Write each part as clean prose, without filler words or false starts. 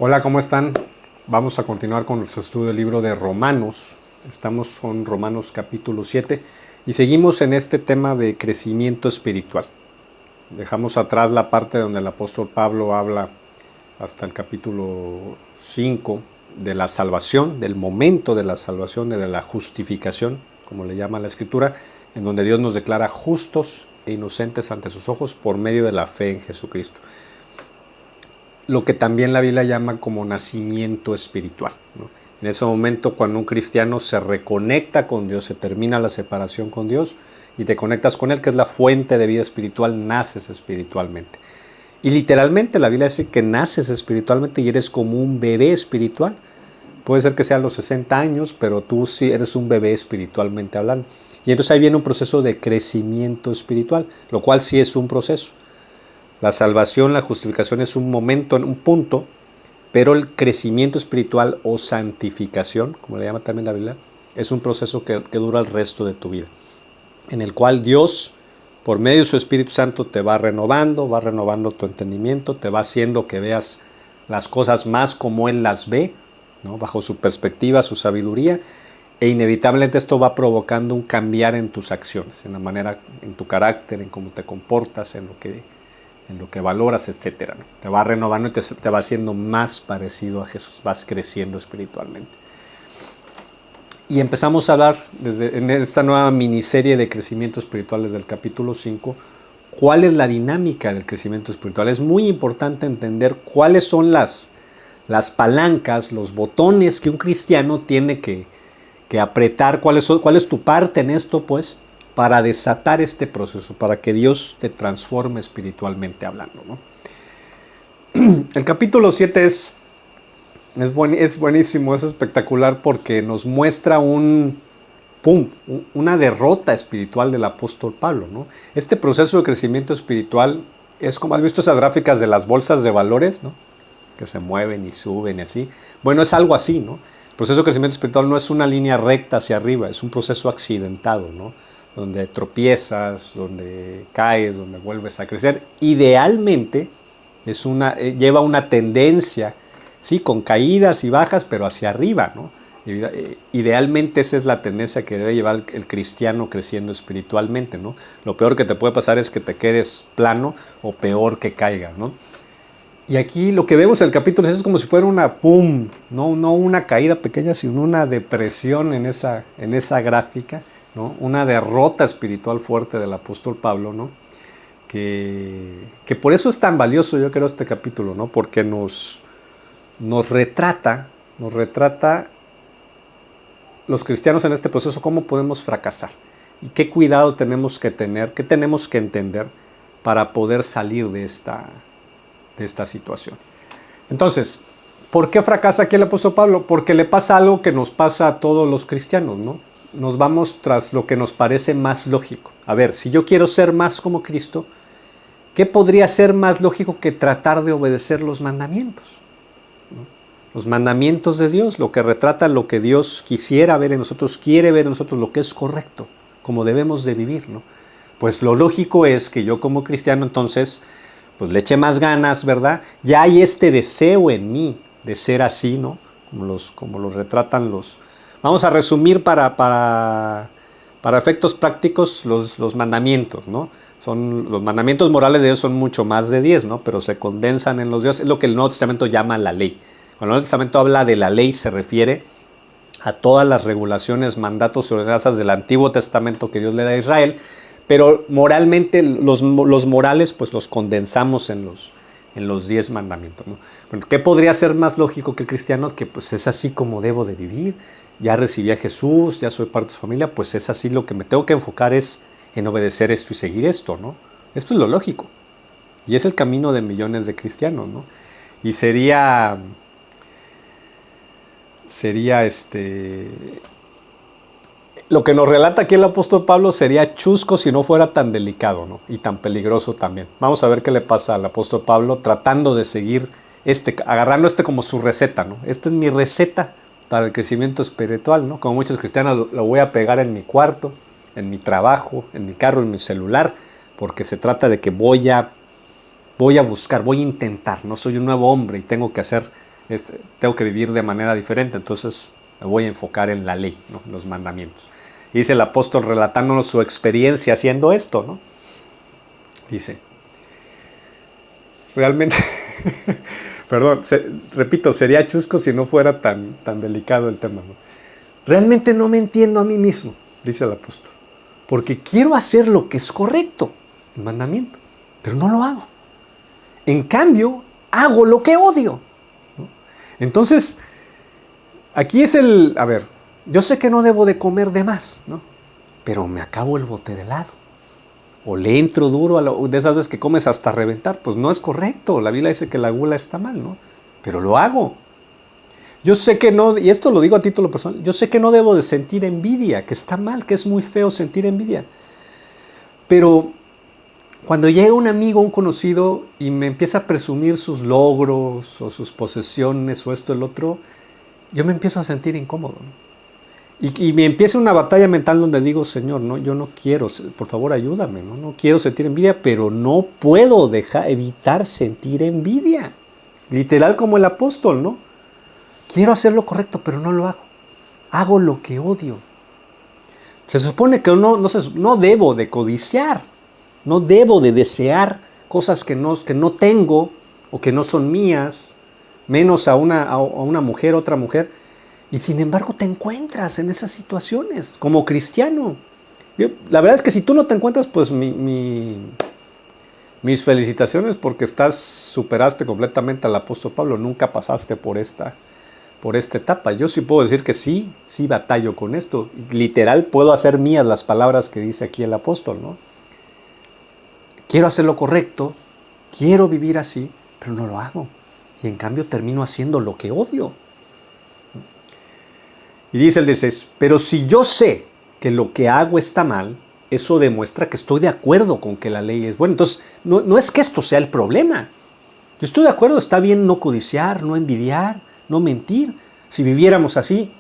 Hola, ¿cómo están? Vamos a continuar con nuestro estudio del libro de Romanos. Estamos con Romanos capítulo 7 y seguimos en este tema de crecimiento espiritual. Dejamos atrás la parte donde el apóstol Pablo habla hasta el capítulo 5 de la salvación, del momento de la salvación, de la justificación, como le llama la Escritura, en donde Dios nos declara justos e inocentes ante sus ojos por medio de la fe en Jesucristo. Lo que también la Biblia llama como nacimiento espiritual, ¿no? En ese momento, cuando un cristiano se reconecta con Dios, se termina la separación con Dios y te conectas con Él, que es la fuente de vida espiritual, naces espiritualmente. Y literalmente la Biblia dice que naces espiritualmente y eres como un bebé espiritual. Puede ser que sea a los 60 años, pero tú sí eres un bebé espiritualmente hablando. Y entonces ahí viene un proceso de crecimiento espiritual, lo cual sí es un proceso. La salvación, la justificación es un momento, un punto, pero el crecimiento espiritual o santificación, como le llama también la Biblia, es un proceso que dura el resto de tu vida, en el cual Dios, por medio de su Espíritu Santo, te va renovando tu entendimiento, te va haciendo que veas las cosas más como Él las ve, ¿no? Bajo su perspectiva, su sabiduría, e inevitablemente esto va provocando un cambiar en tus acciones, en la manera, en tu carácter, en cómo te comportas, en lo que valoras, etcétera, ¿no? Te va renovando y te va haciendo más parecido a Jesús, vas creciendo espiritualmente. Y empezamos a hablar en esta nueva miniserie de crecimiento espiritual desde el capítulo 5, cuál es la dinámica del crecimiento espiritual. Es muy importante entender cuáles son las palancas, los botones que un cristiano tiene que apretar, cuál es tu parte en esto, pues, para desatar este proceso, para que Dios te transforme espiritualmente hablando, ¿no? El capítulo 7 es buenísimo, es espectacular porque nos muestra una derrota espiritual del apóstol Pablo, ¿no? Este proceso de crecimiento espiritual es como has visto esas gráficas de las bolsas de valores, ¿no? Que se mueven y suben y así. Bueno, es algo así, ¿no? El proceso de crecimiento espiritual no es una línea recta hacia arriba, es un proceso accidentado, ¿no? Donde tropiezas, donde caes, donde vuelves a crecer. Idealmente lleva una tendencia, sí, con caídas y bajas, pero hacia arriba, ¿no? Idealmente esa es la tendencia que debe llevar el cristiano creciendo espiritualmente, ¿no? Lo peor que te puede pasar es que te quedes plano o peor que caigas, ¿no? Y aquí lo que vemos en el capítulo 6 es como si fuera una pum, no una caída pequeña, sino una depresión en esa gráfica, ¿no? Una derrota espiritual fuerte del apóstol Pablo, ¿no? Que por eso es tan valioso, yo creo, este capítulo, ¿no? Porque nos retrata los cristianos en este proceso, cómo podemos fracasar y qué cuidado tenemos que tener, qué tenemos que entender para poder salir de esta situación. Entonces, ¿por qué fracasa aquí el apóstol Pablo? Porque le pasa algo que nos pasa a todos los cristianos, ¿no? Nos vamos tras lo que nos parece más lógico. A ver, si yo quiero ser más como Cristo, ¿qué podría ser más lógico que tratar de obedecer los mandamientos? ¿No? Los mandamientos de Dios, lo que retrata lo que Dios quisiera ver en nosotros, quiere ver en nosotros, lo que es correcto, como debemos de vivir, ¿no? Pues lo lógico es que yo como cristiano entonces pues le eche más ganas, ¿verdad? Ya hay este deseo en mí de ser así, ¿no? Como los retratan los... Vamos a resumir para efectos prácticos los mandamientos, ¿no? Los mandamientos morales de Dios son mucho más de 10, ¿no? Pero se condensan en los dioses, es lo que el Nuevo Testamento llama la ley. Cuando el Nuevo Testamento habla de la ley se refiere a todas las regulaciones, mandatos y ordenanzas del Antiguo Testamento que Dios le da a Israel, pero moralmente los morales pues los condensamos en los 10 mandamientos, ¿no? Bueno, ¿qué podría ser más lógico que cristianos? Que pues es así como debo de vivir, ya recibí a Jesús, ya soy parte de su familia, pues es así, lo que me tengo que enfocar es en obedecer esto y seguir esto, ¿no? Esto es lo lógico y es el camino de millones de cristianos, ¿no? Y sería lo que nos relata aquí el apóstol Pablo sería chusco si no fuera tan delicado, ¿no? Y tan peligroso también. Vamos a ver qué le pasa al apóstol Pablo tratando de seguir agarrando como su receta, ¿no? Esta es mi receta para el crecimiento espiritual, ¿no? Como muchos cristianos lo voy a pegar en mi cuarto, en mi trabajo, en mi carro, en mi celular, porque se trata de que voy a buscar, voy a intentar, no soy un nuevo hombre y tengo que hacer tengo que vivir de manera diferente, entonces me voy a enfocar en la ley, ¿no? En los mandamientos. Y dice el apóstol relatándonos su experiencia haciendo esto, ¿no? Dice, realmente, perdón, repito, sería chusco si no fuera tan delicado el tema, ¿no? Realmente no me entiendo a mí mismo, dice el apóstol, porque quiero hacer lo que es correcto, el mandamiento, pero no lo hago. En cambio, hago lo que odio, ¿no? Entonces, aquí es a ver, yo sé que no debo de comer de más, ¿no? Pero me acabo el bote de helado. O le entro duro de esas veces que comes hasta reventar. Pues no es correcto. La Biblia dice que la gula está mal, ¿no? Pero lo hago. Yo sé que no, y esto lo digo a título personal, yo sé que no debo de sentir envidia, que está mal, que es muy feo sentir envidia. Pero cuando llega un amigo, un conocido, y me empieza a presumir sus logros, o sus posesiones, o esto, el otro, yo me empiezo a sentir incómodo, ¿no? Y me empieza una batalla mental donde digo, Señor, no, yo no quiero, por favor ayúdame, ¿no? No quiero sentir envidia, pero no puedo evitar sentir envidia. Literal como el apóstol, ¿no? Quiero hacer lo correcto, pero no lo hago. Hago lo que odio. Se supone que no debo de codiciar, no debo de desear cosas que no tengo o que no son mías, menos a una mujer, otra mujer. Y sin embargo te encuentras en esas situaciones como cristiano. La verdad es que si tú no te encuentras, pues mis felicitaciones porque superaste completamente al apóstol Pablo. Nunca pasaste por esta etapa. Yo sí puedo decir que sí batallo con esto. Literal puedo hacer mías las palabras que dice aquí el apóstol, ¿no? Quiero hacer lo correcto, quiero vivir así, pero no lo hago. Y en cambio termino haciendo lo que odio. Y dice el 16, pero si yo sé que lo que hago está mal, eso demuestra que estoy de acuerdo con que la ley es buena. Entonces, no es que esto sea el problema. Yo estoy de acuerdo, está bien no codiciar, no envidiar, no mentir. Si viviéramos así,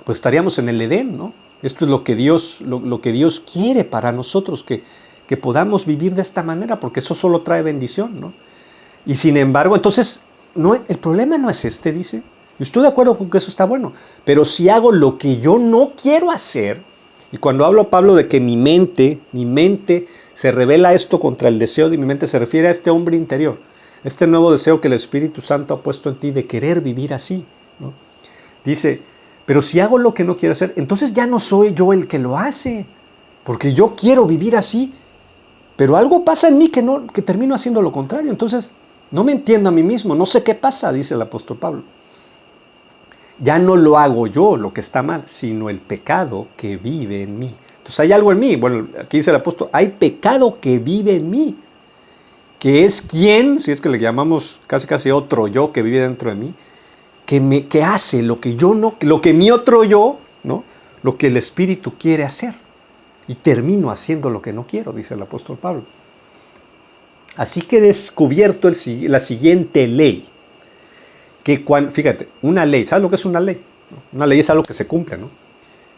pues estaríamos en el Edén, ¿no? Esto es lo que Dios quiere para nosotros, que podamos vivir de esta manera, porque eso solo trae bendición, ¿no? Y sin embargo, entonces, el problema no es dice. Yo estoy de acuerdo con que eso está bueno, pero si hago lo que yo no quiero hacer, y cuando hablo, Pablo, de que mi mente se revela esto contra el deseo de mi mente, se refiere a este hombre interior, este nuevo deseo que el Espíritu Santo ha puesto en ti de querer vivir así, ¿no? Dice, pero si hago lo que no quiero hacer, entonces ya no soy yo el que lo hace, porque yo quiero vivir así, pero algo pasa en mí que termino haciendo lo contrario. Entonces no me entiendo a mí mismo, no sé qué pasa, dice el apóstol Pablo. Ya no lo hago yo, lo que está mal, sino el pecado que vive en mí. Entonces hay algo en mí, bueno, aquí dice el apóstol, hay pecado que vive en mí, que es quien, si es que le llamamos casi otro yo que vive dentro de mí, que hace lo que mi otro yo, ¿no? Lo que el Espíritu quiere hacer. Y termino haciendo lo que no quiero, dice el apóstol Pablo. Así que he descubierto la siguiente ley. Fíjate, una ley, ¿sabes lo que es una ley? Una ley es algo que se cumple, ¿no?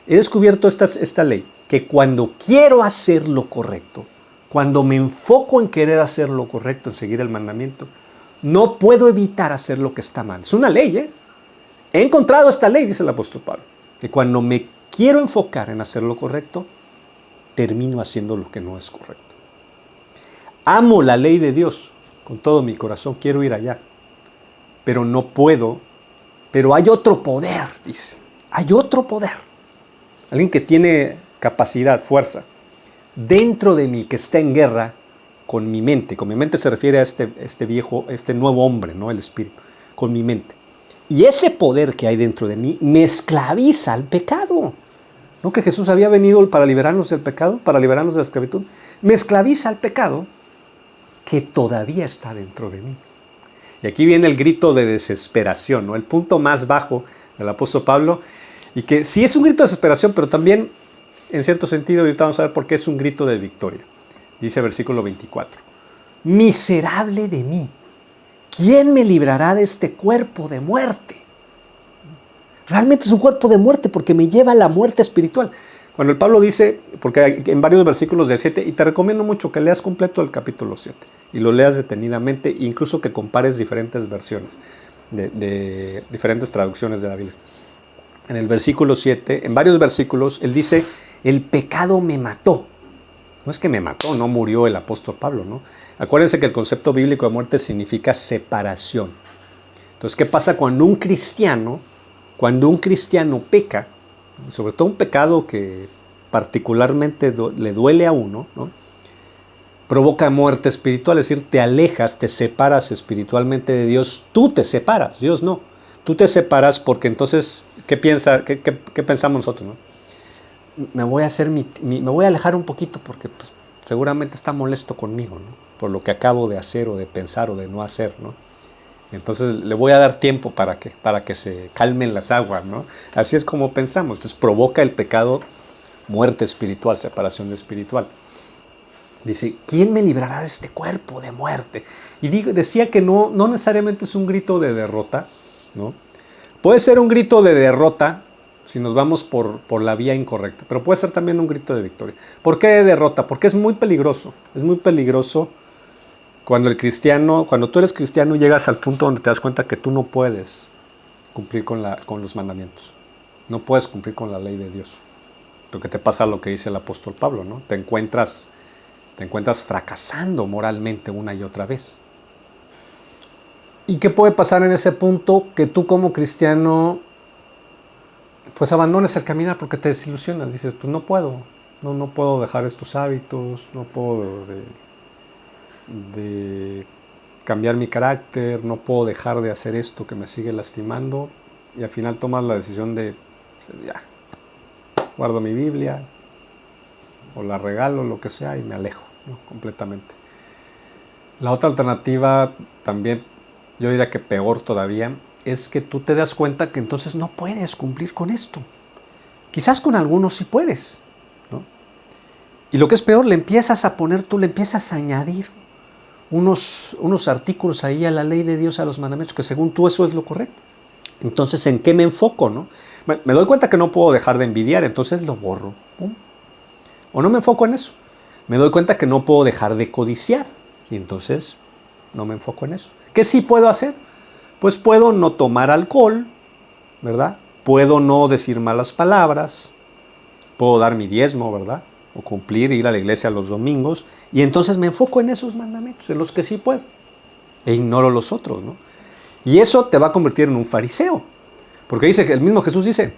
He descubierto esta ley, que cuando quiero hacer lo correcto, cuando me enfoco en querer hacer lo correcto, en seguir el mandamiento, no puedo evitar hacer lo que está mal. Es una ley, ¿eh? He encontrado esta ley, dice el apóstol Pablo, que cuando me quiero enfocar en hacer lo correcto, termino haciendo lo que no es correcto. Amo la ley de Dios con todo mi corazón, quiero ir allá, pero no puedo. Pero hay otro poder, dice. Hay otro poder. Alguien que tiene capacidad, fuerza, dentro de mí, que está en guerra con mi mente. Con mi mente se refiere a este nuevo hombre, ¿no? El espíritu, con mi mente. Y ese poder que hay dentro de mí me esclaviza al pecado. ¿No que Jesús había venido para liberarnos del pecado, para liberarnos de la esclavitud? Me esclaviza al pecado que todavía está dentro de mí. Y aquí viene el grito de desesperación, ¿no? El punto más bajo del apóstol Pablo, y que sí es un grito de desesperación, pero también, en cierto sentido, ahorita vamos a ver por qué es un grito de victoria. Dice versículo 24, miserable de mí, ¿quién me librará de este cuerpo de muerte? Realmente es un cuerpo de muerte porque me lleva a la muerte espiritual. Cuando el Pablo dice, porque hay en varios versículos del 7, y te recomiendo mucho que leas completo el capítulo 7 y lo leas detenidamente, incluso que compares diferentes versiones. de diferentes traducciones de la Biblia. En el versículo 7, en varios versículos, él dice, el pecado me mató. No es que me mató, no murió el apóstol Pablo, ¿no? Acuérdense que el concepto bíblico de muerte significa separación. Entonces, ¿qué pasa cuando un cristiano peca, sobre todo un pecado que particularmente le duele a uno, ¿no? Provoca muerte espiritual, es decir, te alejas, te separas espiritualmente de Dios, tú te separas, Dios no. Tú te separas porque entonces, ¿qué pensamos nosotros, no? Me voy a alejar un poquito porque pues, seguramente está molesto conmigo, ¿no? Por lo que acabo de hacer o de pensar o de no hacer, ¿no? Entonces le voy a dar tiempo para que se calmen las aguas, ¿no? Así es como pensamos. Entonces provoca el pecado muerte espiritual, separación espiritual. Dice, ¿quién me librará de este cuerpo de muerte? Y decía que no necesariamente es un grito de derrota, ¿no? Puede ser un grito de derrota si nos vamos por la vía incorrecta, pero puede ser también un grito de victoria. ¿Por qué de derrota? Porque es muy peligroso. Es muy peligroso cuando tú eres cristiano, llegas al punto donde te das cuenta que tú no puedes cumplir con los mandamientos. No puedes cumplir con la ley de Dios. Porque te pasa lo que dice el apóstol Pablo, ¿no? Te encuentras fracasando moralmente una y otra vez. ¿Y qué puede pasar en ese punto? Que tú como cristiano pues abandones el caminar porque te desilusionas. Dices, pues no puedo dejar estos hábitos, no puedo de cambiar mi carácter, no puedo dejar de hacer esto que me sigue lastimando. Y al final tomas la decisión de, ya, guardo mi Biblia o la regalo, lo que sea, y me alejo, ¿no? Completamente. La otra alternativa, también yo diría que peor todavía, es que tú te das cuenta que entonces no puedes cumplir con esto. Quizás con algunos sí puedes, ¿no? Y lo que es peor, le empiezas a añadir unos artículos ahí a la ley de Dios, a los mandamientos, que según tú eso es lo correcto. Entonces, ¿en qué me enfoco, no? Me doy cuenta que no puedo dejar de envidiar, entonces lo borro. ¡Pum! O no me enfoco en eso. Me doy cuenta que no puedo dejar de codiciar, y entonces no me enfoco en eso. ¿Qué sí puedo hacer? Pues puedo no tomar alcohol, ¿verdad? Puedo no decir malas palabras, puedo dar mi diezmo, ¿verdad? O ir a la iglesia los domingos, y entonces me enfoco en esos mandamientos, en los que sí puedo, e ignoro los otros, ¿no? Y eso te va a convertir en un fariseo, porque el mismo Jesús dice,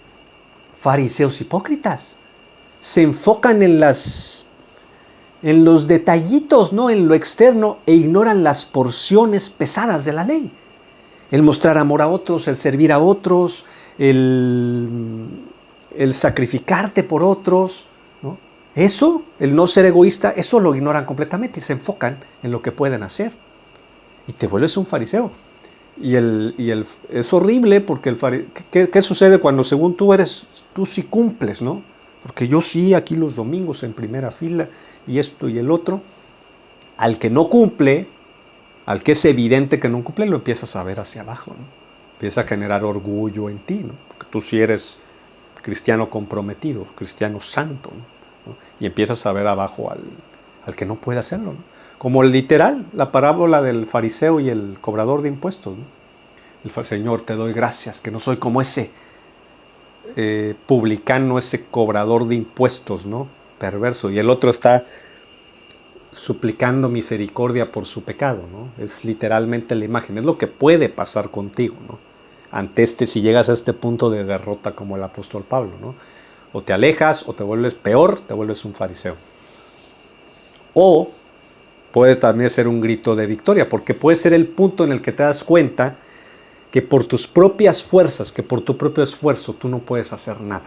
fariseos hipócritas, se enfocan en los detallitos, ¿no? En lo externo, e ignoran las porciones pesadas de la ley. El mostrar amor a otros, el servir a otros, el sacrificarte por otros, ¿no? Eso, el no ser egoísta, eso lo ignoran completamente y se enfocan en lo que pueden hacer. Y te vuelves un fariseo. Y es horrible porque ¿qué sucede cuando según tú sí cumples, ¿no? Porque yo sí, aquí los domingos en primera fila y esto y el otro. Al que no cumple, al que es evidente que no cumple, lo empiezas a ver hacia abajo, ¿no? Empieza a generar orgullo en ti, ¿no? Porque tú sí eres cristiano comprometido, cristiano santo, ¿no? Y empiezas a ver abajo al que no puede hacerlo, ¿no? Como literal, la parábola del fariseo y el cobrador de impuestos, ¿no? Señor, te doy gracias, que no soy como ese publicano, ese cobrador de impuestos, ¿no? Perverso. Y el otro está suplicando misericordia por su pecado, ¿no? Es literalmente la imagen, es lo que puede pasar contigo, ¿no? Si llegas a este punto de derrota como el apóstol Pablo, ¿no? O te alejas, o te vuelves peor, te vuelves un fariseo. O puede también ser un grito de victoria, porque puede ser el punto en el que te das cuenta que por tus propias fuerzas, que por tu propio esfuerzo, tú no puedes hacer nada.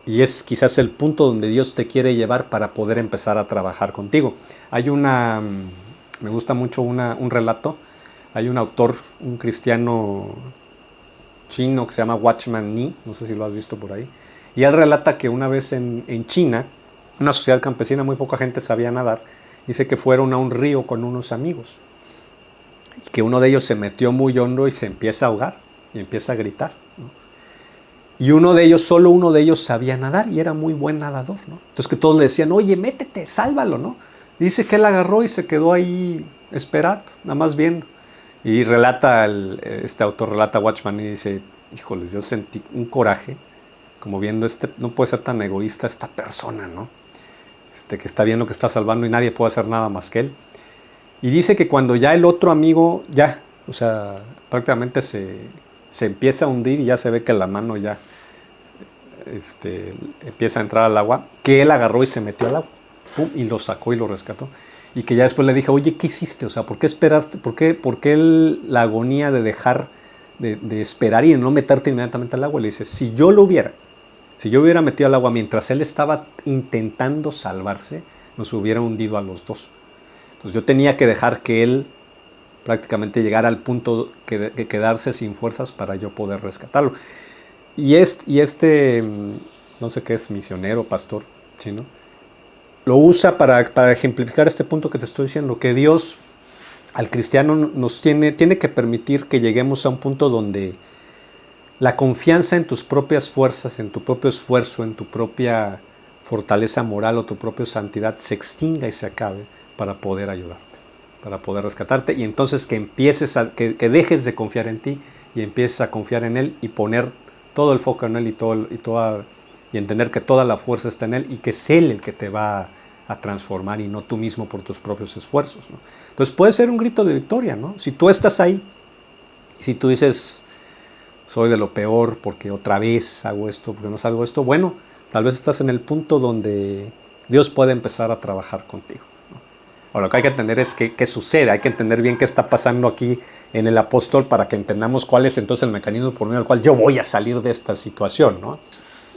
Y es quizás el punto donde Dios te quiere llevar para poder empezar a trabajar contigo. Me gusta mucho un relato. Hay un autor, un cristiano chino que se llama Watchman Nee, no sé si lo has visto por ahí. Y él relata que una vez en China, una sociedad campesina, muy poca gente sabía nadar. Dice que fueron a un río con unos amigos. Y que uno de ellos se metió muy hondo y se empieza a ahogar y empieza a gritar, ¿no? Y solo uno de ellos sabía nadar y era muy buen nadador, ¿no? Entonces que todos le decían, oye, métete, sálvalo, ¿no? Y dice que él agarró y se quedó ahí esperando, nada más viendo. Y relata, este autor relata Watchman y dice, híjole, yo sentí un coraje, como viendo, no puede ser tan egoísta esta persona, ¿no? Que está viendo que está salvando y nadie puede hacer nada más que él. Y dice que cuando ya el otro amigo, o sea, prácticamente se empieza a hundir y ya se ve que la mano ya empieza a entrar al agua, que él agarró y se metió al agua, ¡pum!, y lo sacó y lo rescató. Y que ya después le dije, oye, ¿qué hiciste? O sea, ¿por qué esperarte? ¿Por qué la agonía de dejar, de esperar y no meterte inmediatamente al agua? Y le dice, si yo hubiera metido al agua mientras él estaba intentando salvarse, nos hubiera hundido a los dos. Entonces yo tenía que dejar que él prácticamente llegara al punto de quedarse sin fuerzas para yo poder rescatarlo. Y no sé qué es, misionero, pastor chino, lo usa para ejemplificar este punto que te estoy diciendo, que Dios al cristiano nos tiene que permitir que lleguemos a un punto donde la confianza en tus propias fuerzas, en tu propio esfuerzo, en tu propia fortaleza moral o tu propia santidad se extinga y se acabe para poder ayudarte, para poder rescatarte, y entonces que dejes de confiar en ti y empieces a confiar en Él y poner todo el foco en Él y entender que toda la fuerza está en Él y que es Él el que te va a transformar y no tú mismo por tus propios esfuerzos, ¿no? Entonces puede ser un grito de victoria, ¿no? Si tú estás ahí y si tú dices, soy de lo peor porque otra vez hago esto, porque no salgo esto, bueno, tal vez estás en el punto donde Dios puede empezar a trabajar contigo, ¿no? Ahora, lo que hay que entender es qué sucede, hay que entender bien qué está pasando aquí en el apóstol para que entendamos cuál es entonces el mecanismo por medio del cual yo voy a salir de esta situación, ¿no?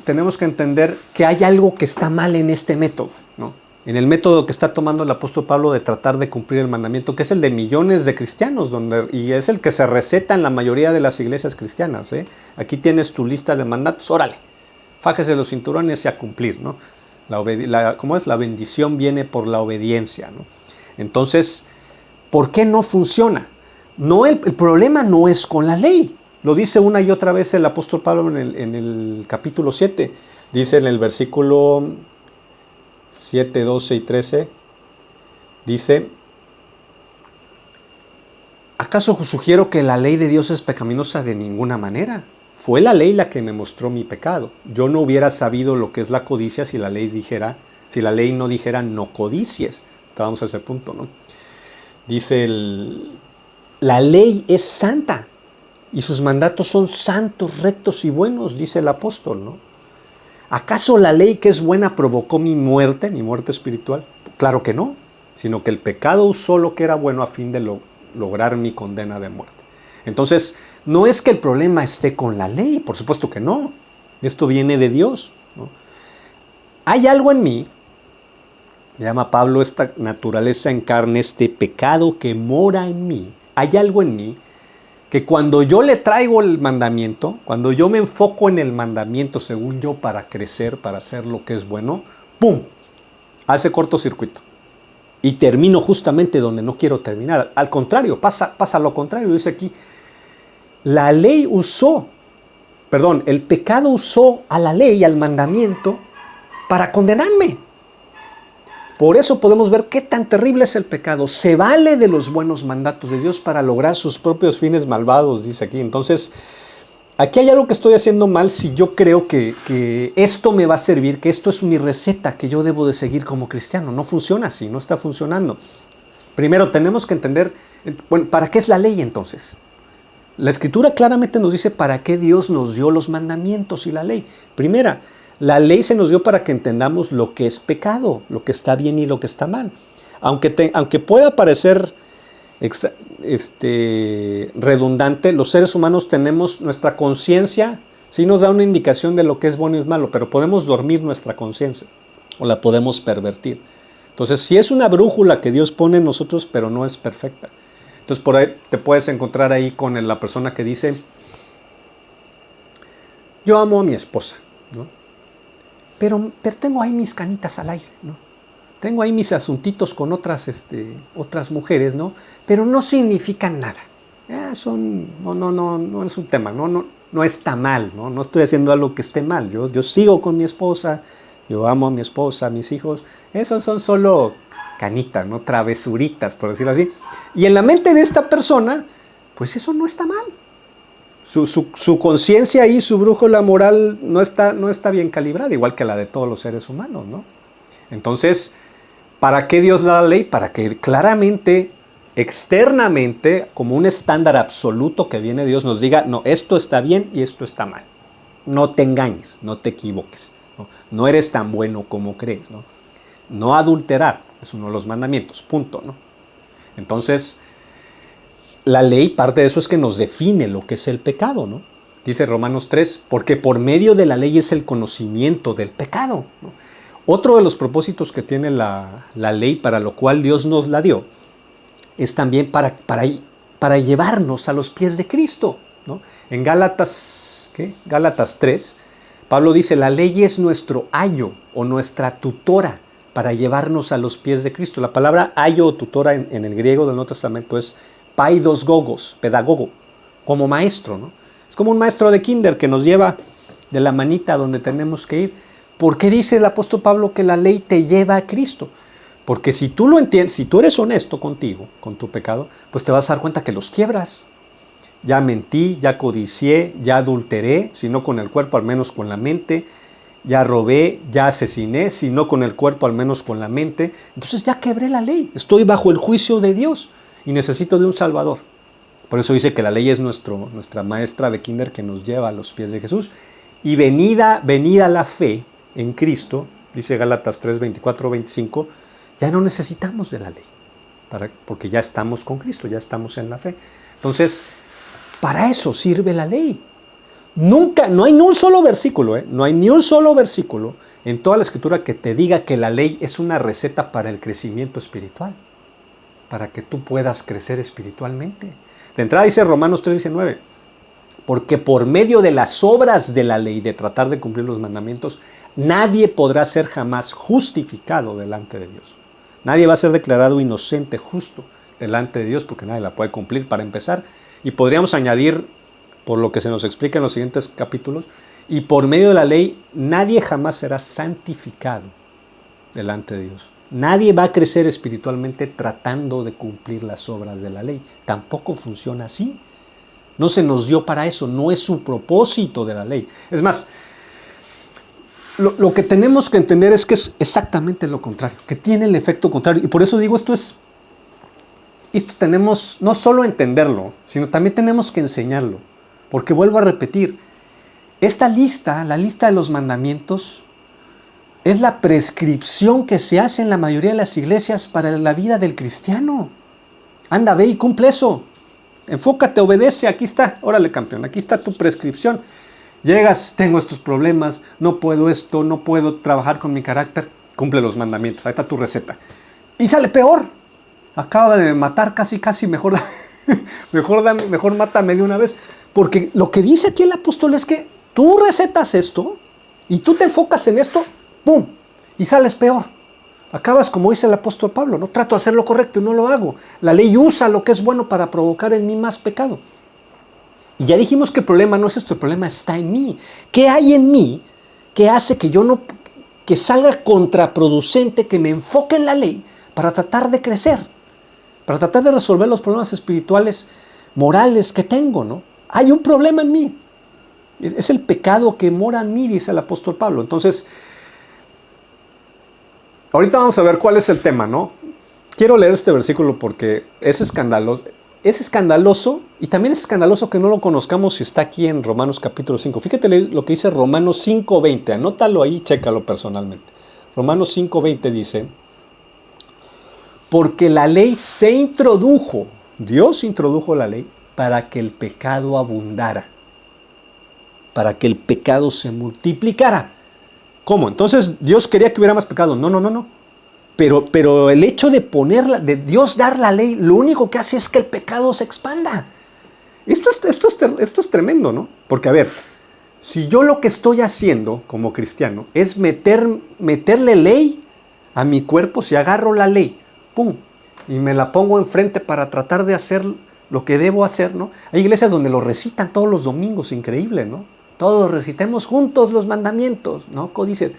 Tenemos que entender que hay algo que está mal en este método, ¿no? En el método que está tomando el apóstol Pablo de tratar de cumplir el mandamiento, que es el de millones de cristianos, y es el que se receta en la mayoría de las iglesias cristianas, ¿eh? Aquí tienes tu lista de mandatos, órale, fájese los cinturones y a cumplir, ¿no? ¿Cómo es? La bendición viene por la obediencia, ¿no? Entonces, ¿por qué no funciona? El problema no es con la ley. Lo dice una y otra vez el apóstol Pablo en el capítulo 7. Dice en el versículo 7, 12 y 13, dice, ¿acaso sugiero que la ley de Dios es pecaminosa? De ninguna manera. Fue la ley la que me mostró mi pecado. Yo no hubiera sabido lo que es la codicia si la ley no dijera no codicies. Estábamos a ese punto, ¿no? Dice la ley es santa y sus mandatos son santos, rectos y buenos, dice el apóstol, ¿no? ¿Acaso la ley que es buena provocó mi muerte espiritual? Claro que no, sino que el pecado usó lo que era bueno a fin de lograr mi condena de muerte. Entonces, no es que el problema esté con la ley, por supuesto que no. Esto viene de Dios, ¿no? Hay algo en mí, llama Pablo esta naturaleza en carne, este pecado que mora en mí. Hay algo en mí que cuando yo le traigo el mandamiento, cuando yo me enfoco en el mandamiento según yo para crecer, para hacer lo que es bueno, ¡pum!, hace cortocircuito. Y termino justamente donde no quiero terminar. Al contrario, pasa lo contrario. Dice aquí, el pecado usó a la ley, al mandamiento, para condenarme. Por eso podemos ver qué tan terrible es el pecado. Se vale de los buenos mandatos de Dios para lograr sus propios fines malvados, dice aquí. Entonces, aquí hay algo que estoy haciendo mal si yo creo que esto me va a servir, que esto es mi receta que yo debo de seguir como cristiano. No funciona así, no está funcionando. Primero, tenemos que entender, bueno, ¿para qué es la ley entonces? La Escritura claramente nos dice para qué Dios nos dio los mandamientos y la ley. Primera, la ley se nos dio para que entendamos lo que es pecado, lo que está bien y lo que está mal. Aunque pueda parecer redundante, los seres humanos tenemos nuestra conciencia, sí nos da una indicación de lo que es bueno y es malo, pero podemos dormir nuestra conciencia o la podemos pervertir. Entonces, sí es una brújula que Dios pone en nosotros, pero no es perfecta. Entonces, por ahí te puedes encontrar ahí con la persona que dice, yo amo a mi esposa, ¿no? Pero tengo ahí mis canitas al aire, ¿no? Tengo ahí mis asuntitos con otras mujeres, ¿no? Pero no significan nada. No es un tema, no está mal, ¿no? No estoy haciendo algo que esté mal. Yo sigo con mi esposa, yo amo a mi esposa, a mis hijos. Esos son solo canitas, ¿no? Travesuritas, por decirlo así. Y en la mente de esta persona, pues eso no está mal. Su conciencia y su brújula moral no está bien calibrada, igual que la de todos los seres humanos, ¿no? Entonces, ¿para qué Dios da la ley? Para que claramente, externamente, como un estándar absoluto que viene de Dios, nos diga, no, esto está bien y esto está mal. No te engañes, no te equivoques. No eres tan bueno como crees, ¿no? No adulterar, es uno de los mandamientos, punto, ¿no? Entonces, la ley, parte de eso es que nos define lo que es el pecado, ¿no? Dice Romanos 3, porque por medio de la ley es el conocimiento del pecado, ¿no? Otro de los propósitos que tiene la ley, para lo cual Dios nos la dio, es también para llevarnos a los pies de Cristo, ¿no? En Gálatas 3, Pablo dice, la ley es nuestro ayo o nuestra tutora para llevarnos a los pies de Cristo. La palabra ayo o tutora en el griego del Nuevo Testamento es paidos gogos, pedagogo, como maestro, ¿no? Es como un maestro de kinder que nos lleva de la manita donde tenemos que ir. ¿Por qué dice el apóstol Pablo que la ley te lleva a Cristo? Porque si tú lo entiendes, si tú eres honesto contigo, con tu pecado, pues te vas a dar cuenta que los quiebras. Ya mentí, ya codicié, ya adulteré, si no con el cuerpo, al menos con la mente. Ya robé, ya asesiné, si no con el cuerpo, al menos con la mente. Entonces ya quebré la ley. Estoy bajo el juicio de Dios y necesito de un Salvador. Por eso dice que la ley es nuestra maestra de kinder que nos lleva a los pies de Jesús. Y venida la fe en Cristo, dice Gálatas 3, 24, 25, ya no necesitamos de la ley, porque ya estamos con Cristo, ya estamos en la fe. Entonces, para eso sirve la ley. Nunca, no hay ni un solo versículo, no hay ni un solo versículo en toda la Escritura que te diga que la ley es una receta para el crecimiento espiritual, para que tú puedas crecer espiritualmente. De entrada dice Romanos 3:19, porque por medio de las obras de la ley, de tratar de cumplir los mandamientos, nadie podrá ser jamás justificado delante de Dios. Nadie va a ser declarado inocente, justo, delante de Dios, porque nadie la puede cumplir para empezar. Y podríamos añadir, por lo que se nos explica en los siguientes capítulos, y por medio de la ley, nadie jamás será santificado delante de Dios. Nadie va a crecer espiritualmente tratando de cumplir las obras de la ley. Tampoco funciona así. No se nos dio para eso, no es su propósito de la ley. Es más, lo que tenemos que entender es que es exactamente lo contrario, que tiene el efecto contrario. Y por eso digo, esto tenemos no solo entenderlo, sino también tenemos que enseñarlo. Porque vuelvo a repetir, esta lista, la lista de los mandamientos, es la prescripción que se hace en la mayoría de las iglesias para la vida del cristiano. Anda, ve y cumple eso. Enfócate, obedece, aquí está, órale campeón, aquí está tu prescripción. Llegas, tengo estos problemas, no puedo esto, no puedo trabajar con mi carácter, cumple los mandamientos, ahí está tu receta. Y sale peor, acaba de matar casi, mejor mátame de una vez. Porque lo que dice aquí el apóstol es que tú recetas esto y tú te enfocas en esto, ¡pum! Y sales peor. Acabas como dice el apóstol Pablo, no trato de hacer lo correcto y no lo hago. La ley usa lo que es bueno para provocar en mí más pecado. Y ya dijimos que el problema no es esto, el problema está en mí. ¿Qué hay en mí que hace que salga contraproducente, que me enfoque en la ley para tratar de crecer? Para tratar de resolver los problemas espirituales, morales que tengo, ¿no? Hay un problema en mí. Es el pecado que mora en mí, dice el apóstol Pablo. Entonces, ahorita vamos a ver cuál es el tema, ¿no? Quiero leer este versículo porque es escandaloso. Es escandaloso y también es escandaloso que no lo conozcamos si está aquí en Romanos capítulo 5. Fíjate lo que dice Romanos 5:20. Anótalo ahí, chécalo personalmente. Romanos 5:20 dice, porque la ley se introdujo, Dios introdujo la ley para que el pecado abundara, para que el pecado se multiplicara. ¿Cómo? Entonces, ¿Dios quería que hubiera más pecado? No. Pero el hecho de Dios dar la ley, lo único que hace es que el pecado se expanda. Esto es tremendo, ¿no? Porque, a ver, si yo lo que estoy haciendo como cristiano es meterle ley a mi cuerpo, si agarro la ley, ¡pum!, y me la pongo enfrente para tratar de hacer lo que debo hacer, ¿no? Hay iglesias donde lo recitan todos los domingos, increíble, ¿no? Todos recitemos juntos los mandamientos, ¿no? Dicen,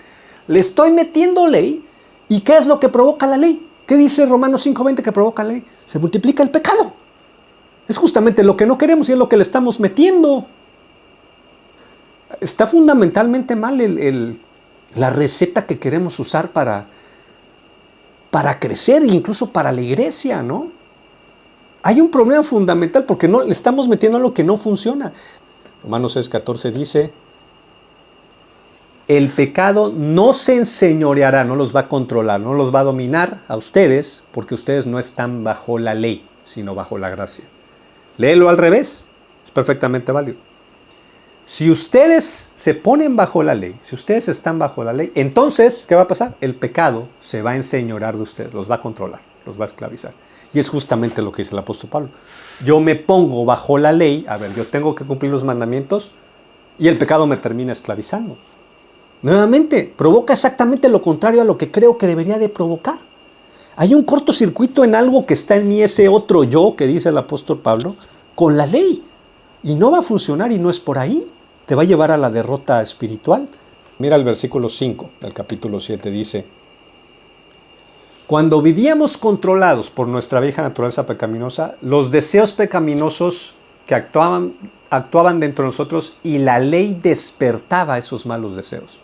le estoy metiendo ley, ¿y qué es lo que provoca la ley? ¿Qué dice Romanos 5:20 que provoca la ley? Se multiplica el pecado. Es justamente lo que no queremos y es lo que le estamos metiendo. Está fundamentalmente mal la receta que queremos usar para crecer e incluso para la iglesia, ¿no? Hay un problema fundamental porque no le estamos metiendo lo que no funciona. Romanos 6:14 dice, el pecado no se enseñoreará, no los va a controlar, no los va a dominar a ustedes, porque ustedes no están bajo la ley, sino bajo la gracia. Léelo al revés, es perfectamente válido. Si ustedes se ponen bajo la ley, si ustedes están bajo la ley, entonces, ¿qué va a pasar? El pecado se va a enseñorear de ustedes, los va a controlar, los va a esclavizar. Y es justamente lo que dice el apóstol Pablo. Yo me pongo bajo la ley, a ver, yo tengo que cumplir los mandamientos y el pecado me termina esclavizando. Nuevamente, provoca exactamente lo contrario a lo que creo que debería de provocar. Hay un cortocircuito en algo que está en mí, ese otro yo que dice el apóstol Pablo, con la ley. Y no va a funcionar y no es por ahí. Te va a llevar a la derrota espiritual. Mira el versículo 5 del capítulo 7, dice, cuando vivíamos controlados por nuestra vieja naturaleza pecaminosa, los deseos pecaminosos que actuaban dentro de nosotros y la ley despertaba esos malos deseos.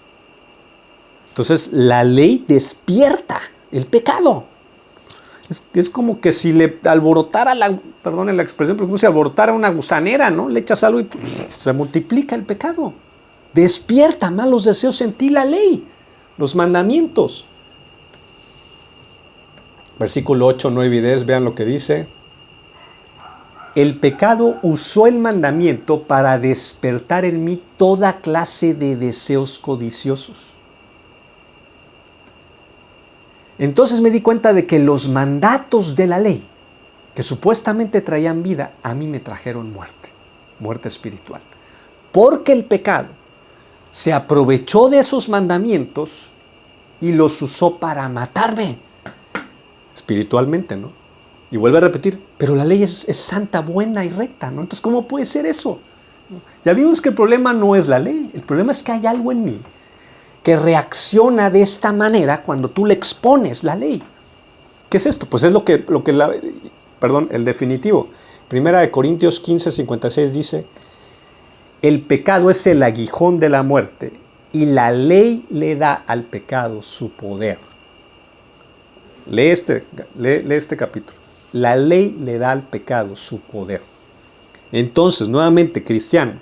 Entonces la ley despierta el pecado. Es como que si le alborotara, perdone la expresión, pero como si alborotara una gusanera, ¿no? Le echas algo y se multiplica el pecado. Despierta malos deseos en ti la ley, los mandamientos. Versículo 8, 9 y 10, vean lo que dice. El pecado usó el mandamiento para despertar en mí toda clase de deseos codiciosos. Entonces me di cuenta de que los mandatos de la ley, que supuestamente traían vida, a mí me trajeron muerte espiritual. Porque el pecado se aprovechó de esos mandamientos y los usó para matarme. Espiritualmente, ¿no? Y vuelve a repetir, pero la ley es santa, buena y recta, ¿no? Entonces, ¿cómo puede ser eso? Ya vimos que el problema no es la ley, el problema es que hay algo en mí que reacciona de esta manera cuando tú le expones la ley. ¿Qué es esto? Pues es el definitivo. Primera de Corintios 15, 56 dice, el pecado es el aguijón de la muerte y la ley le da al pecado su poder. Lee este capítulo. La ley le da al pecado su poder. Entonces, nuevamente, cristiano,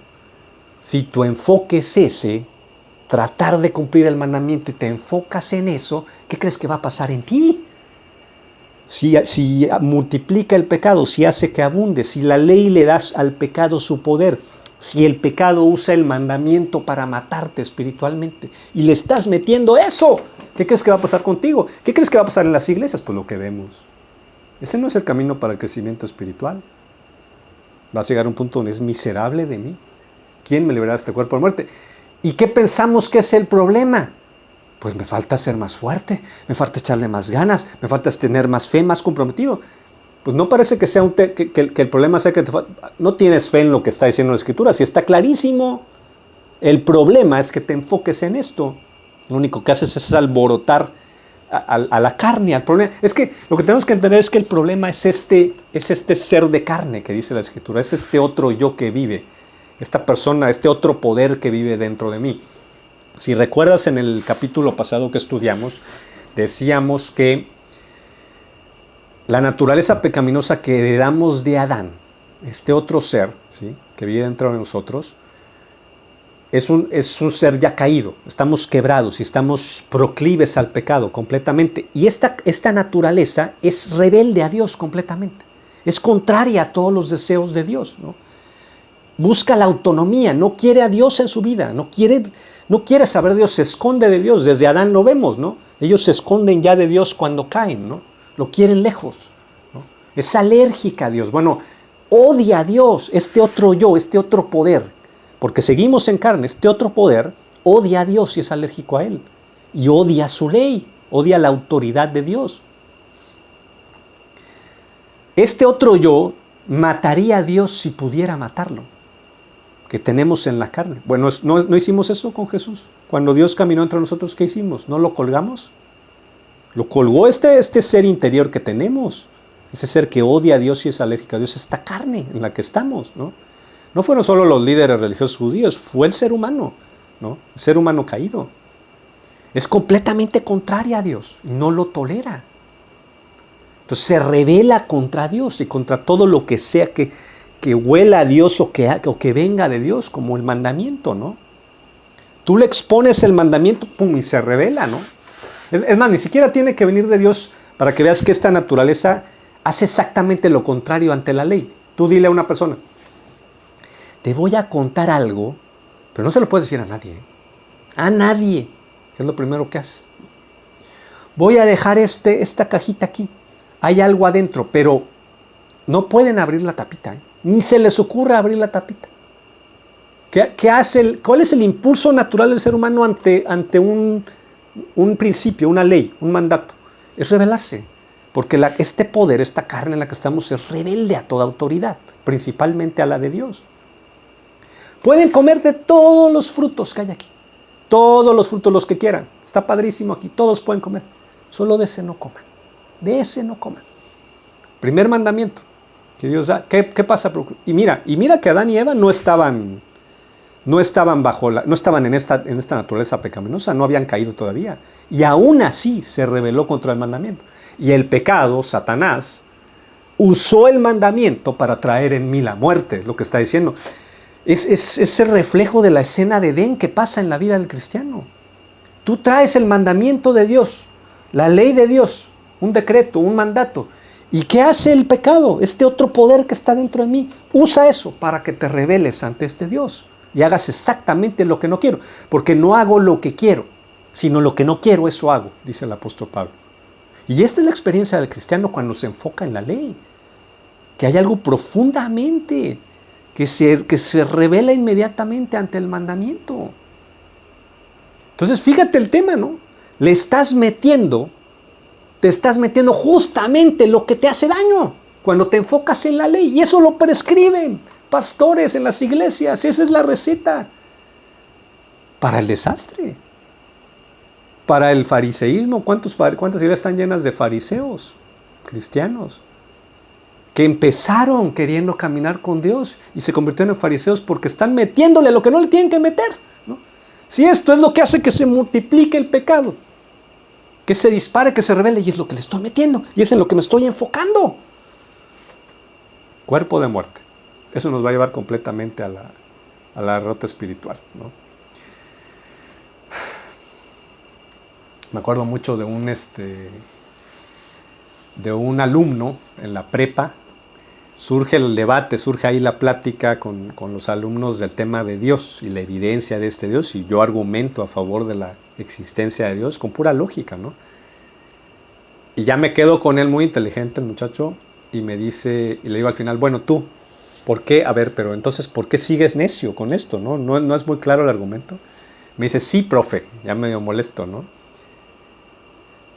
si tu enfoque es ese, tratar de cumplir el mandamiento y te enfocas en eso, ¿qué crees que va a pasar en ti? Si multiplica el pecado, si hace que abunde, si la ley le das al pecado su poder, si el pecado usa el mandamiento para matarte espiritualmente y le estás metiendo eso, ¿qué crees que va a pasar contigo? ¿Qué crees que va a pasar en las iglesias? Pues lo que vemos. Ese no es el camino para el crecimiento espiritual. Va a llegar a un punto donde es miserable de mí. ¿Quién me librará de este cuerpo de muerte? ¿Y qué pensamos que es el problema? Pues me falta ser más fuerte, me falta echarle más ganas, me falta tener más fe, más comprometido. Pues no parece que sea que el problema sea que no tienes fe en lo que está diciendo la Escritura, si está clarísimo. El problema es que te enfoques en esto. Lo único que haces es alborotar a la carne, al problema. Es que lo que tenemos que entender es que el problema es este ser de carne que dice la Escritura, es este otro yo que vive, esta persona, este otro poder que vive dentro de mí. Si recuerdas en el capítulo pasado que estudiamos, decíamos que la naturaleza pecaminosa que heredamos de Adán, este otro ser, ¿sí?, que vive dentro de nosotros, es un ser ya caído. Estamos quebrados y estamos proclives al pecado completamente. Y esta naturaleza es rebelde a Dios completamente. Es contraria a todos los deseos de Dios, ¿no? Busca la autonomía, no quiere a Dios en su vida, no quiere saber de Dios, se esconde de Dios. Desde Adán lo vemos, ¿no? Ellos se esconden ya de Dios cuando caen, ¿no? Lo quieren lejos, ¿no? Es alérgica a Dios. Bueno, odia a Dios, este otro yo, este otro poder. Porque seguimos en carne, este otro poder odia a Dios y es alérgico a Él. Y odia su ley, odia la autoridad de Dios. Este otro yo mataría a Dios si pudiera matarlo, que tenemos en la carne. Bueno, no hicimos eso con Jesús. Cuando Dios caminó entre nosotros, ¿qué hicimos? ¿No lo colgamos? Lo colgó este ser interior que tenemos. ese ser que odia a Dios y es alérgico a Dios, esta carne en la que estamos, ¿no? No fueron solo los líderes religiosos judíos, fue el ser humano, ¿no? El ser humano caído. Es completamente contraria a Dios, no lo tolera. Entonces se rebela contra Dios y contra todo lo que sea que huela a Dios o que venga de Dios, como el mandamiento, ¿no? Tú le expones el mandamiento, pum, y se rebela, ¿no? Es más, ni siquiera tiene que venir de Dios para que veas que esta naturaleza hace exactamente lo contrario ante la ley. Tú dile a una persona, te voy a contar algo, pero no se lo puedes decir a nadie, ¿eh? A nadie. ¿Qué es lo primero que haces? Voy a dejar esta cajita aquí. Hay algo adentro, pero no pueden abrir la tapita, ¿eh? Ni se les ocurre abrir la tapita. ¿Qué hace ¿Cuál es el impulso natural del ser humano ante un principio, una ley, un mandato? Es rebelarse. Porque este poder, esta carne en la que estamos, es rebelde a toda autoridad, principalmente a la de Dios. Pueden comer de todos los frutos que hay aquí. Todos los frutos, los que quieran. Está padrísimo aquí, todos pueden comer. Solo de ese no coman. De ese no coman. Primer mandamiento que Dios da. ¿Qué pasa? Y mira que Adán y Eva no estaban en esta naturaleza pecaminosa, no habían caído todavía. Y aún así se rebeló contra el mandamiento. Y el pecado, Satanás, usó el mandamiento para traer en mí la muerte, es lo que está diciendo. Es el reflejo de la escena de Edén que pasa en la vida del cristiano. Tú traes el mandamiento de Dios, la ley de Dios, un decreto, un mandato. ¿Y qué hace el pecado? Este otro poder que está dentro de mí, usa eso para que te rebeles ante este Dios y hagas exactamente lo que no quiero. Porque no hago lo que quiero, sino lo que no quiero, eso hago, dice el apóstol Pablo. Y esta es la experiencia del cristiano cuando se enfoca en la ley. Que hay algo profundamente que se revela inmediatamente ante el mandamiento. Entonces, fíjate el tema, ¿no? Te estás metiendo justamente lo que te hace daño cuando te enfocas en la ley. Y eso lo prescriben pastores en las iglesias. Esa es la receta para el desastre. Para el fariseísmo, ¿cuántas iglesias están llenas de fariseos cristianos? Que empezaron queriendo caminar con Dios y se convirtieron en fariseos porque están metiéndole lo que no le tienen que meter, ¿no? Si esto es lo que hace que se multiplique el pecado, que se dispare, que se revele, y es lo que le estoy metiendo, y es en lo que me estoy enfocando. Cuerpo de muerte. Eso nos va a llevar completamente a la derrota espiritual, ¿no? Me acuerdo mucho de un alumno en la prepa. Surge el debate, surge ahí la plática con los alumnos del tema de Dios y la evidencia de este Dios, y yo argumento a favor de la existencia de Dios con pura lógica, ¿no? Y ya me quedo con él, muy inteligente el muchacho, y me dice, y le digo al final, bueno, tú, ¿por qué? A ver, pero entonces, ¿por qué sigues necio con esto, no? ¿No es muy claro el argumento? Me dice, sí, profe, ya medio molesto, ¿no?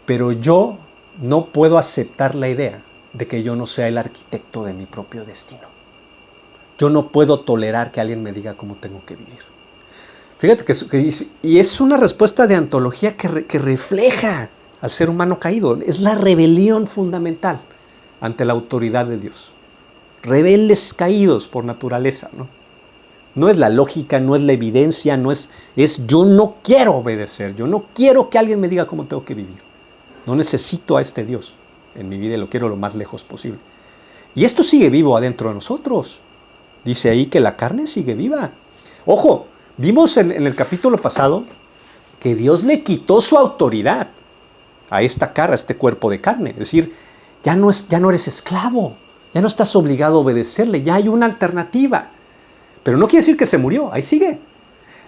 Pero yo no puedo aceptar la idea de que yo no sea el arquitecto de mi propio destino. Yo no puedo tolerar que alguien me diga cómo tengo que vivir. Fíjate y es una respuesta de antología que refleja al ser humano caído. Es la rebelión fundamental ante la autoridad de Dios. Rebeldes caídos por naturaleza, ¿no? No es la lógica, no es la evidencia, es yo no quiero obedecer, yo no quiero que alguien me diga cómo tengo que vivir. No necesito a este Dios en mi vida y lo quiero lo más lejos posible. Y esto sigue vivo adentro de nosotros. Dice ahí que la carne sigue viva. Ojo, vimos en el capítulo pasado que Dios le quitó su autoridad a esta cara, a este cuerpo de carne. Es decir, ya no eres esclavo, ya no estás obligado a obedecerle, ya hay una alternativa. Pero no quiere decir que se murió, ahí sigue.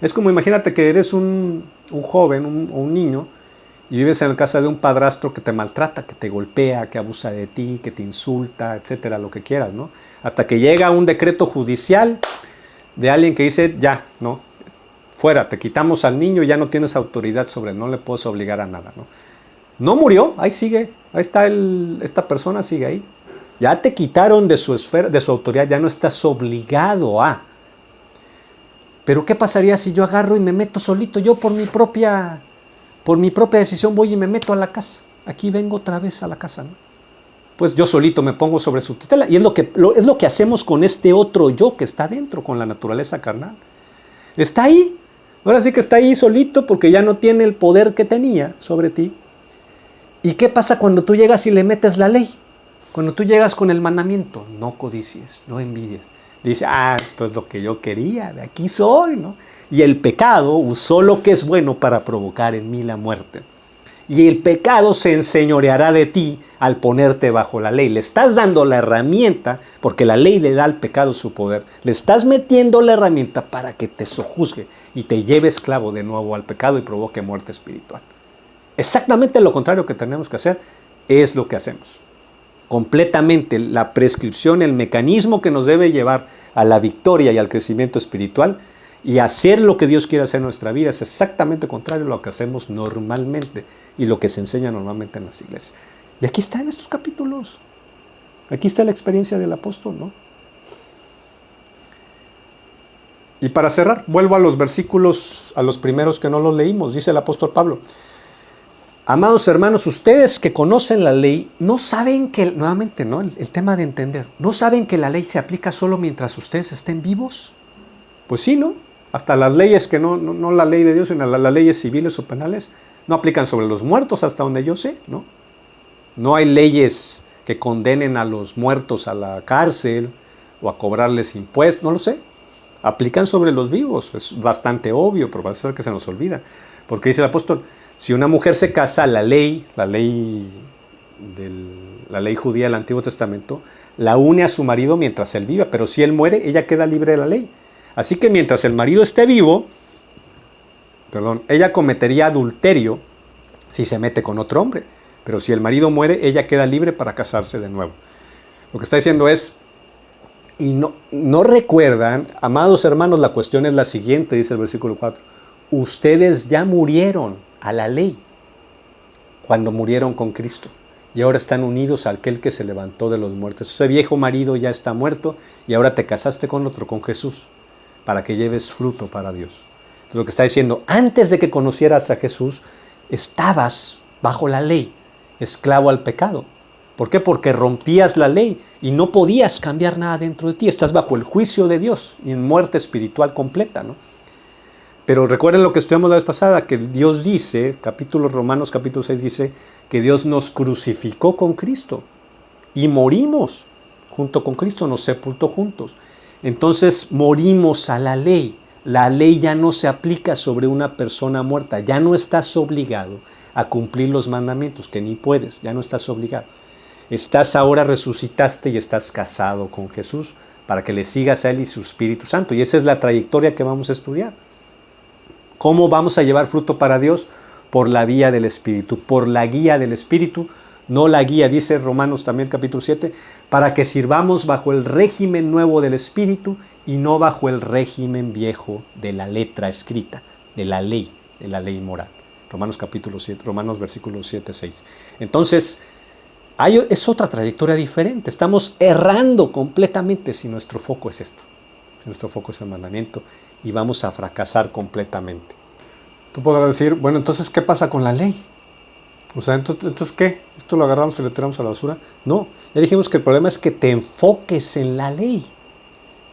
Es como imagínate que eres un joven, un niño, y vives en la casa de un padrastro que te maltrata, que te golpea, que abusa de ti, que te insulta, etcétera, lo que quieras, ¿no? Hasta que llega un decreto judicial de alguien que dice, ya, ¿no? Fuera, te quitamos al niño y ya no tienes autoridad sobre él, no le puedes obligar a nada, ¿no? No murió, ahí sigue, ahí está esta persona sigue ahí. Ya te quitaron de su esfera, de su autoridad, ya no estás obligado a. Pero ¿qué pasaría si yo agarro y me meto solito, yo por mi propia decisión voy y me meto a la casa? Aquí vengo otra vez a la casa, ¿no? pues yo solito me pongo sobre su tutela. Y es lo que hacemos con este otro yo que está dentro, con la naturaleza carnal. Está ahí. Ahora sí que está ahí solito porque ya no tiene el poder que tenía sobre ti. ¿Y qué pasa cuando tú llegas y le metes la ley? Cuando tú llegas con el mandamiento, no codicies, no envidies. Dice, esto es lo que yo quería, de aquí soy, ¿no? Y el pecado usó lo que es bueno para provocar en mí la muerte. Y el pecado se enseñoreará de ti al ponerte bajo la ley. Le estás dando la herramienta, porque la ley le da al pecado su poder. Le estás metiendo la herramienta para que te sojuzgue y te lleve esclavo de nuevo al pecado y provoque muerte espiritual. Exactamente lo contrario que tenemos que hacer es lo que hacemos. Completamente la prescripción, el mecanismo que nos debe llevar a la victoria y al crecimiento espiritual y hacer lo que Dios quiere hacer en nuestra vida es exactamente contrario a lo que hacemos normalmente y lo que se enseña normalmente en las iglesias. Y aquí está en estos capítulos. Aquí está la experiencia del apóstol, ¿no? Y para cerrar, vuelvo a los versículos, a los primeros que no los leímos. Dice el apóstol Pablo: amados hermanos, ustedes que conocen la ley, no saben que, nuevamente, ¿no? El tema de entender, ¿no saben que la ley se aplica solo mientras ustedes estén vivos? Pues sí, ¿no? Hasta las leyes que no la ley de Dios, sino las leyes civiles o penales, no aplican sobre los muertos hasta donde yo sé, ¿no? No hay leyes que condenen a los muertos a la cárcel o a cobrarles impuestos, no lo sé. Aplican sobre los vivos, es bastante obvio, pero va a ser que se nos olvida. Porque dice el apóstol, si una mujer se casa, la ley judía del Antiguo Testamento, la une a su marido mientras él viva, pero si él muere, ella queda libre de la ley. Así que mientras el marido esté vivo, ella cometería adulterio si se mete con otro hombre. Pero si el marido muere, ella queda libre para casarse de nuevo. Lo que está diciendo es, y no recuerdan, amados hermanos, la cuestión es la siguiente, dice el versículo 4. Ustedes ya murieron a la ley cuando murieron con Cristo. Y ahora están unidos a aquel que se levantó de los muertos. Ese viejo marido ya está muerto y ahora te casaste con otro, con Jesús, para que lleves fruto para Dios. Entonces, lo que está diciendo, antes de que conocieras a Jesús, estabas bajo la ley, esclavo al pecado. ¿Por qué? Porque rompías la ley y no podías cambiar nada dentro de ti. Estás bajo el juicio de Dios y en muerte espiritual completa, ¿no? Pero recuerden lo que estudiamos la vez pasada, que Dios dice, Romanos capítulo 6 dice, que Dios nos crucificó con Cristo y morimos junto con Cristo, nos sepultó juntos. Entonces morimos a la ley. La ley ya no se aplica sobre una persona muerta, ya no estás obligado a cumplir los mandamientos, que ni puedes, ya no estás obligado. Estás ahora, resucitaste y estás casado con Jesús para que le sigas a Él y su Espíritu Santo. Y esa es la trayectoria que vamos a estudiar. ¿Cómo vamos a llevar fruto para Dios? Por la vía del Espíritu, por la guía del Espíritu, no la guía, dice Romanos también capítulo 7, para que sirvamos bajo el régimen nuevo del Espíritu y no bajo el régimen viejo de la letra escrita, de la ley moral. Romanos capítulo 7, Romanos versículos 7, 6. Entonces, es otra trayectoria diferente. Estamos errando completamente si nuestro foco es esto. Si nuestro foco es el mandamiento y vamos a fracasar completamente. Tú podrás decir, bueno, entonces, ¿qué pasa con la ley? O sea, entonces ¿qué? ¿Esto lo agarramos y le tiramos a la basura? No, ya dijimos que el problema es que te enfoques en la ley.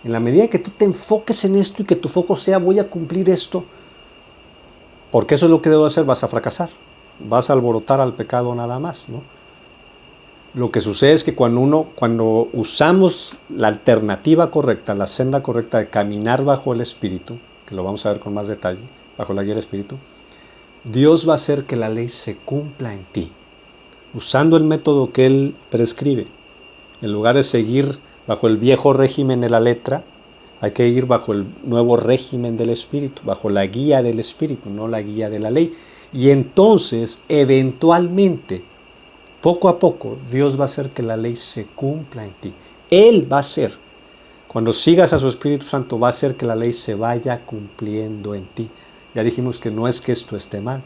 En la medida que tú te enfoques en esto y que tu foco sea, voy a cumplir esto, porque eso es lo que debo hacer, vas a fracasar. Vas a alborotar al pecado nada más, ¿no? Lo que sucede es que cuando usamos la alternativa correcta, la senda correcta de caminar bajo el Espíritu, que lo vamos a ver con más detalle, bajo la guía del Espíritu, Dios va a hacer que la ley se cumpla en ti, usando el método que Él prescribe. En lugar de seguir bajo el viejo régimen de la letra, hay que ir bajo el nuevo régimen del Espíritu, bajo la guía del Espíritu, no la guía de la ley. Y entonces, eventualmente, poco a poco, Dios va a hacer que la ley se cumpla en ti. Él va a hacer, cuando sigas a su Espíritu Santo, va a hacer que la ley se vaya cumpliendo en ti. Ya dijimos que no es que esto esté mal.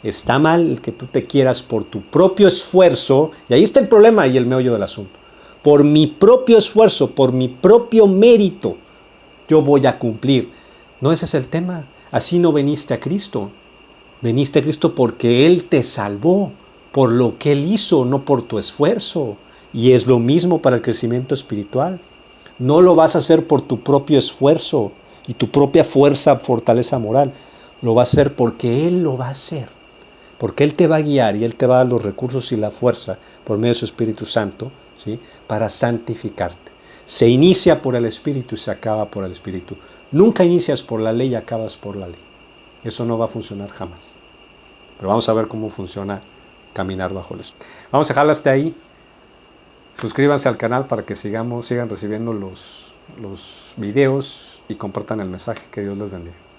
Está mal el que tú te quieras por tu propio esfuerzo, y ahí está el problema y el meollo del asunto. Por mi propio esfuerzo, por mi propio mérito, yo voy a cumplir. No, ese es el tema. Así no veniste a Cristo. Veniste a Cristo porque Él te salvó, por lo que Él hizo, no por tu esfuerzo. Y es lo mismo para el crecimiento espiritual. No lo vas a hacer por tu propio esfuerzo y tu propia fuerza, fortaleza moral. Lo vas a hacer porque Él lo va a hacer. Porque Él te va a guiar y Él te va a dar los recursos y la fuerza por medio de su Espíritu Santo, ¿sí?, para santificarte. Se inicia por el Espíritu y se acaba por el Espíritu. Nunca inicias por la ley y acabas por la ley. Eso no va a funcionar jamás. Pero vamos a ver cómo funciona caminar bajo el Espíritu. Vamos a dejarla hasta ahí. Suscríbanse al canal para que sigan recibiendo los videos y compartan el mensaje. Que Dios les bendiga.